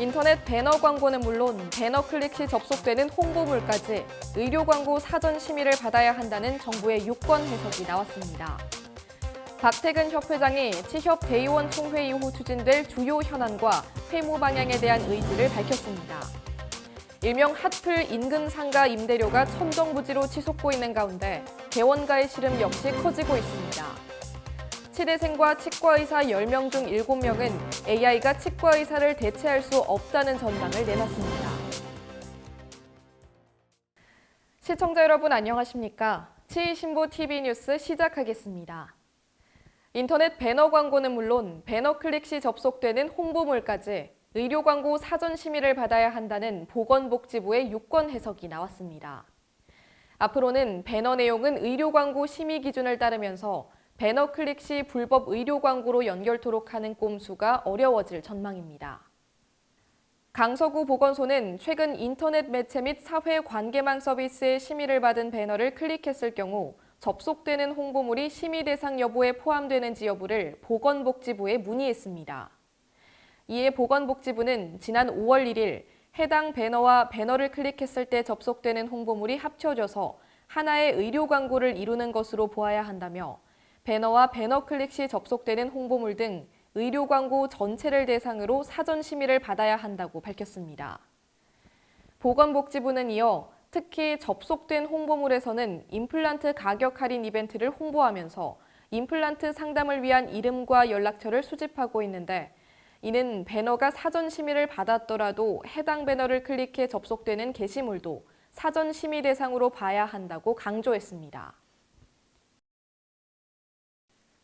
인터넷 배너 광고는 물론 배너 클릭 시 접속되는 홍보물까지 의료 광고 사전 심의를 받아야 한다는 정부의 유권 해석이 나왔습니다. 박태근 협회장이 취협 대의원 총회 이후 추진될 주요 현안과 회무 방향에 대한 의지를 밝혔습니다. 일명 핫플 인근 상가 임대료가 천정부지로 치솟고 있는 가운데 개원가의 시름 역시 커지고 있습니다. 치대생과 치과의사 10명 중 7명은 AI가 치과의사를 대체할 수 없다는 전망을 내놨습니다. 시청자 여러분 안녕하십니까? 치의신보 TV뉴스 시작하겠습니다. 인터넷 배너 광고는 물론 배너 클릭 시 접속되는 홍보물까지 의료 광고 사전 심의를 받아야 한다는 보건복지부의 유권 해석이 나왔습니다. 앞으로는 배너 내용은 의료 광고 심의 기준을 따르면서 배너 클릭 시 불법 의료 광고로 연결토록 하는 꼼수가 어려워질 전망입니다. 강서구 보건소는 최근 인터넷 매체 및 사회 관계망 서비스의 심의를 받은 배너를 클릭했을 경우 접속되는 홍보물이 심의 대상 여부에 포함되는지 여부를 보건복지부에 문의했습니다. 이에 보건복지부는 지난 5월 1일 해당 배너와 배너를 클릭했을 때 접속되는 홍보물이 합쳐져서 하나의 의료 광고를 이루는 것으로 보아야 한다며 배너와 배너 클릭 시 접속되는 홍보물 등 의료 광고 전체를 대상으로 사전 심의를 받아야 한다고 밝혔습니다. 보건복지부는 이어 특히 접속된 홍보물에서는 임플란트 가격 할인 이벤트를 홍보하면서 임플란트 상담을 위한 이름과 연락처를 수집하고 있는데 이는 배너가 사전 심의를 받았더라도 해당 배너를 클릭해 접속되는 게시물도 사전 심의 대상으로 봐야 한다고 강조했습니다.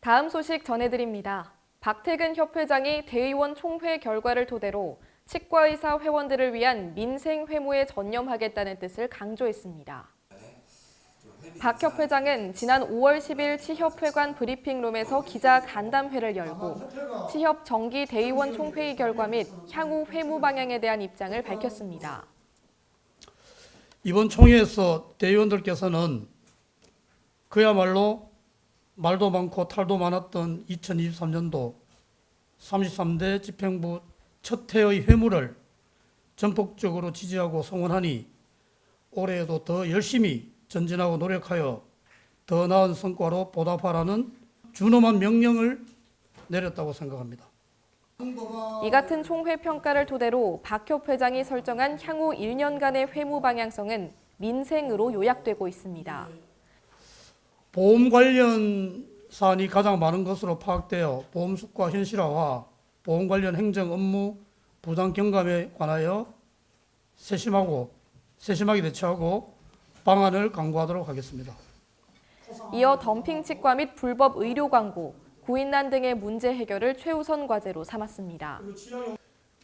다음 소식 전해드립니다. 박태근 협회장이 대의원 총회 결과를 토대로 치과의사 회원들을 위한 민생 회무에 전념하겠다는 뜻을 강조했습니다. 박 협회장은 지난 5월 10일 치협회관 브리핑룸에서 기자 간담회를 열고 치협 정기 대의원 총회의 결과 및 향후 회무 방향에 대한 입장을 밝혔습니다. 이번 총회에서 대의원들께서는 그야말로 말도 많고 탈도 많았던 2023년도 33대 집행부 첫 해의 회무를 전폭적으로 지지하고 성원하니 올해에도 더 열심히 전진하고 노력하여 더 나은 성과로 보답하라는 준엄한 명령을 내렸다고 생각합니다. 이 같은 총회 평가를 토대로 박 협회장이 설정한 향후 1년간의 회무 방향성은 민생으로 요약되고 있습니다. 보험 관련 사안이 가장 많은 것으로 파악되어 보험 수가 현실화와 보험 관련 행정 업무 부당 경감에 관하여 세심하게 대처하고 방안을 강구하도록 하겠습니다. 이어 덤핑 치과 및 불법 의료 광고, 구인난 등의 문제 해결을 최우선 과제로 삼았습니다.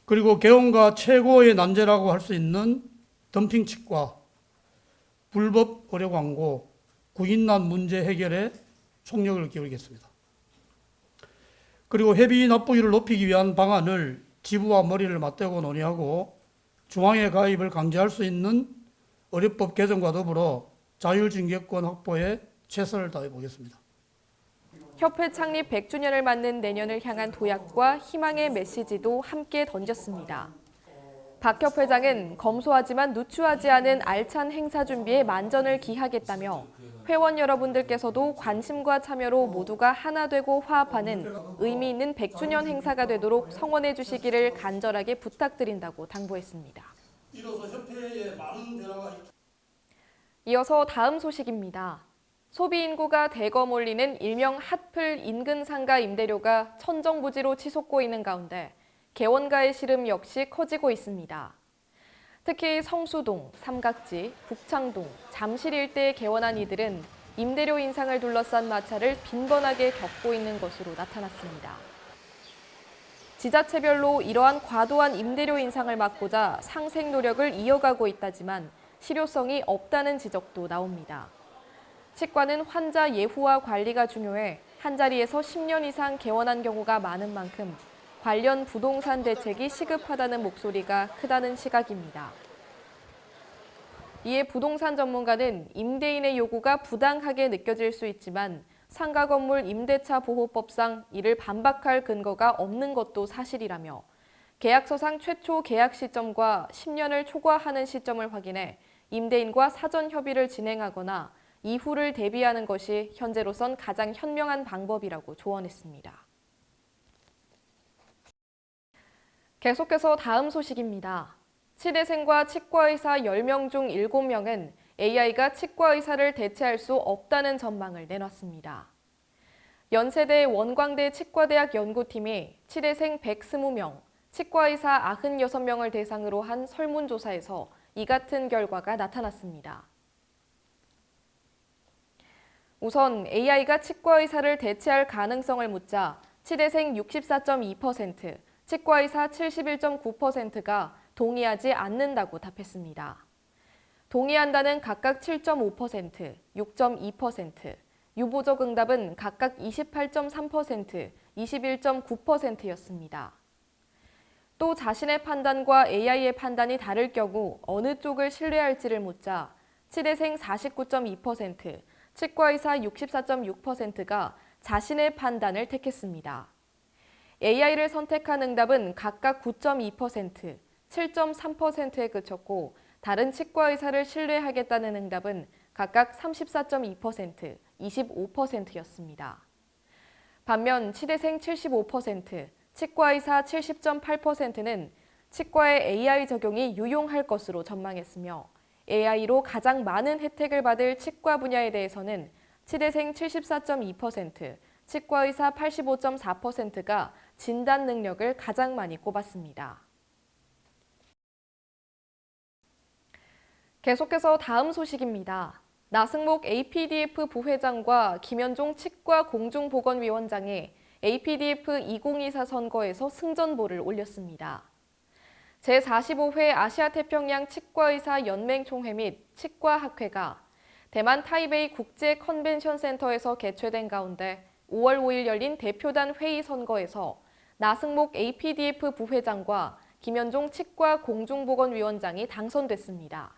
그리고 개원가 최고의 난제라고 할 수 있는 덤핑 치과, 불법 의료 광고, 구인난 문제 해결에 총력을 기울이겠습니다. 그리고 회비 납부율을 높이기 위한 방안을 지부와 머리를 맞대고 논의하고 중앙회 가입을 강제할 수 있는 의료법 개정과 더불어 자율징계권 확보에 최선을 다해 보겠습니다. 협회 창립 100주년을 맞는 내년을 향한 도약과 희망의 메시지도 함께 던졌습니다. 박 협회장은 검소하지만 누추하지 않은 알찬 행사 준비에 만전을 기하겠다며 회원 여러분들께서도 관심과 참여로 모두가 하나 되고 화합하는 의미 있는 100주년 행사가 되도록 성원해 주시기를 간절하게 부탁드린다고 당부했습니다. 이어서 다음 소식입니다. 소비 인구가 대거 몰리는 일명 핫플 인근 상가 임대료가 천정부지로 치솟고 있는 가운데 개원가의 시름 역시 커지고 있습니다. 특히 성수동, 삼각지, 북창동, 잠실 일대에 개원한 이들은 임대료 인상을 둘러싼 마찰을 빈번하게 겪고 있는 것으로 나타났습니다. 지자체별로 이러한 과도한 임대료 인상을 막고자 상생 노력을 이어가고 있다지만 실효성이 없다는 지적도 나옵니다. 치과는 환자 예후와 관리가 중요해 한자리에서 10년 이상 개원한 경우가 많은 만큼 관련 부동산 대책이 시급하다는 목소리가 크다는 시각입니다. 이에 부동산 전문가는 임대인의 요구가 부당하게 느껴질 수 있지만 상가 건물 임대차 보호법상 이를 반박할 근거가 없는 것도 사실이라며 계약서상 최초 계약 시점과 10년을 초과하는 시점을 확인해 임대인과 사전 협의를 진행하거나 이후를 대비하는 것이 현재로선 가장 현명한 방법이라고 조언했습니다. 계속해서 다음 소식입니다. 치대생과 치과의사 10명 중 7명은 AI가 치과의사를 대체할 수 없다는 전망을 내놨습니다. 연세대 원광대 치과대학 연구팀이 치대생 120명, 치과의사 96명을 대상으로 한 설문조사에서 이 같은 결과가 나타났습니다. 우선 AI가 치과의사를 대체할 가능성을 묻자 치대생 64.2%, 치과의사 71.9%가 동의하지 않는다고 답했습니다. 동의한다는 각각 7.5%, 6.2%, 유보적 응답은 각각 28.3%, 21.9%였습니다. 또 자신의 판단과 AI의 판단이 다를 경우 어느 쪽을 신뢰할지를 묻자 치대생 49.2%, 치과의사 64.6%가 자신의 판단을 택했습니다. AI를 선택한 응답은 각각 9.2%, 7.3%에 그쳤고 다른 치과의사를 신뢰하겠다는 응답은 각각 34.2%, 25%였습니다. 반면 치대생 75%, 치과의사 70.8%는 치과의 AI 적용이 유용할 것으로 전망했으며 AI로 가장 많은 혜택을 받을 치과 분야에 대해서는 치대생 74.2%, 치과의사 85.4%가 진단 능력을 가장 많이 꼽았습니다. 계속해서 다음 소식입니다. 나승목 APDF 부회장과 김현종 치과 공중보건위원장이 APDF 2024 선거에서 승전보를 올렸습니다. 제45회 아시아태평양 치과의사 연맹총회 및 치과학회가 대만 타이베이 국제 컨벤션 센터에서 개최된 가운데 5월 5일 열린 대표단 회의 선거에서 나승목 APDF 부회장과 김현종 치과 공중보건위원장이 당선됐습니다.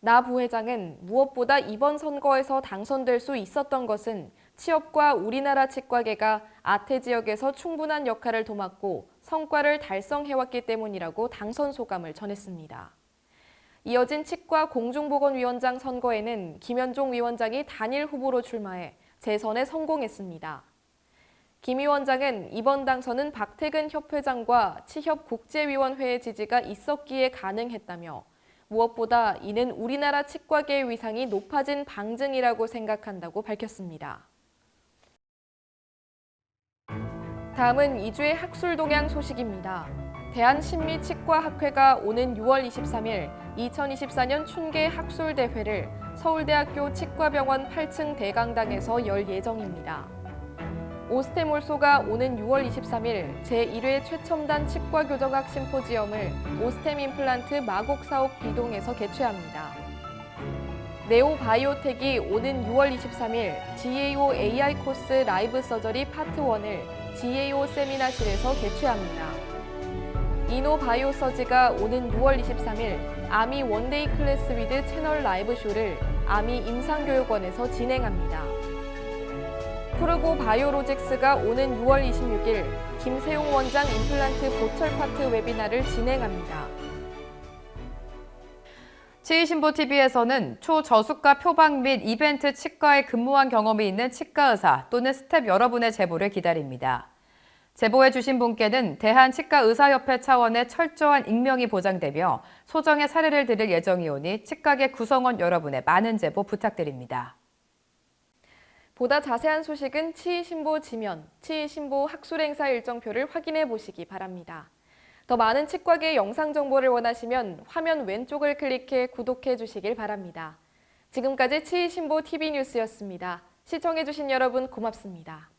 나 부회장은 무엇보다 이번 선거에서 당선될 수 있었던 것은 취업과 우리나라 치과계가 아태 지역에서 충분한 역할을 도맡고 성과를 달성해왔기 때문이라고 당선 소감을 전했습니다. 이어진 치과 공중보건위원장 선거에는 김현종 위원장이 단일 후보로 출마해 재선에 성공했습니다. 김 위원장은 이번 당선은 박태근 협회장과 치협국제위원회의 지지가 있었기에 가능했다며 무엇보다 이는 우리나라 치과계의 위상이 높아진 방증이라고 생각한다고 밝혔습니다. 다음은 이주의 학술 동향 소식입니다. 대한신미치과학회가 오는 6월 23일 2024년 춘계 학술대회를 서울대학교 치과병원 8층 대강당에서 열 예정입니다. 오스템올소가 오는 6월 23일 제1회 최첨단 치과교정학 심포지엄을 오스템 임플란트 마곡 사옥 B동에서 개최합니다. 네오바이오텍이 오는 6월 23일 GAO AI 코스 라이브 서저리 파트 1을 GAO 세미나실에서 개최합니다. 이노바이오서지가 오는 6월 23일 아미 원데이 클래스 위드 채널 라이브 쇼를 아미 임상교육원에서 진행합니다. 푸르고 바이오로직스가 오는 6월 26일 김세용 원장 임플란트 보철 파트 웨비나를 진행합니다. 치의신보TV에서는 초저수가 표방 및 이벤트 치과에 근무한 경험이 있는 치과의사 또는 스텝 여러분의 제보를 기다립니다. 제보해 주신 분께는 대한치과의사협회 차원의 철저한 익명이 보장되며 소정의 사례를 드릴 예정이오니 치과계 구성원 여러분의 많은 제보 부탁드립니다. 보다 자세한 소식은 치의신보 지면, 치의신보 학술행사 일정표를 확인해 보시기 바랍니다. 더 많은 치과계 영상 정보를 원하시면 화면 왼쪽을 클릭해 구독해 주시길 바랍니다. 지금까지 치의신보 TV 뉴스였습니다. 시청해 주신 여러분 고맙습니다.